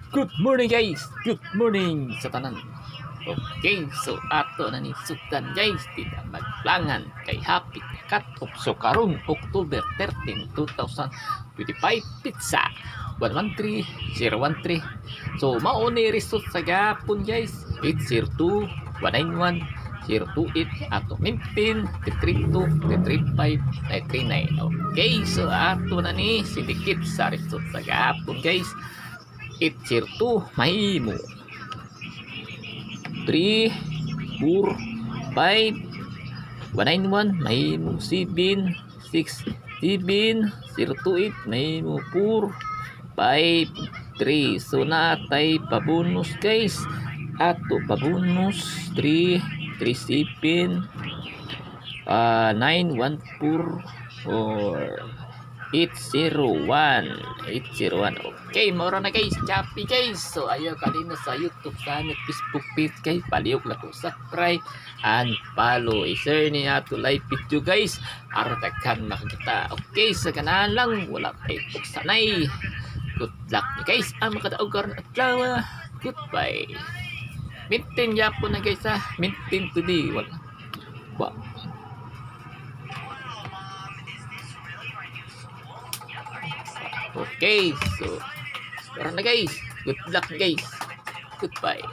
Good morning guys. Good morning sa tanan. Okay, so ato na ni sugdan guys, tidak maglangan kay happy cut-off so karong October 13, 2025 pizza 113013. So mao ni result sa gapon guys. 802 191 028 ato 19 332 335 939. Okay, so ato na ni sidikit sa result sa gapon guys. 802 mahimo 3 4 5 191 mahimo 7 6 7 028 mahimo 4 5 3. So natay pabonus guys, ato pabonus 3 37 9 1 4 801. Okay, mura na guys, Shopee guys. So ayaw kalina sa YouTube, sa Facebook page guys, palihog lang ko subscribe and follow. I-share niya to live video guys, aratakan makikita. Okay, sa ganahan lang, wala kayo sanay. Good luck guys, ang makadaog karon at lawa. Goodbye. Maintain yapon na guys ha, maintain today. Wala. Wow. Okay, so tara na guys. Good luck guys. Goodbye.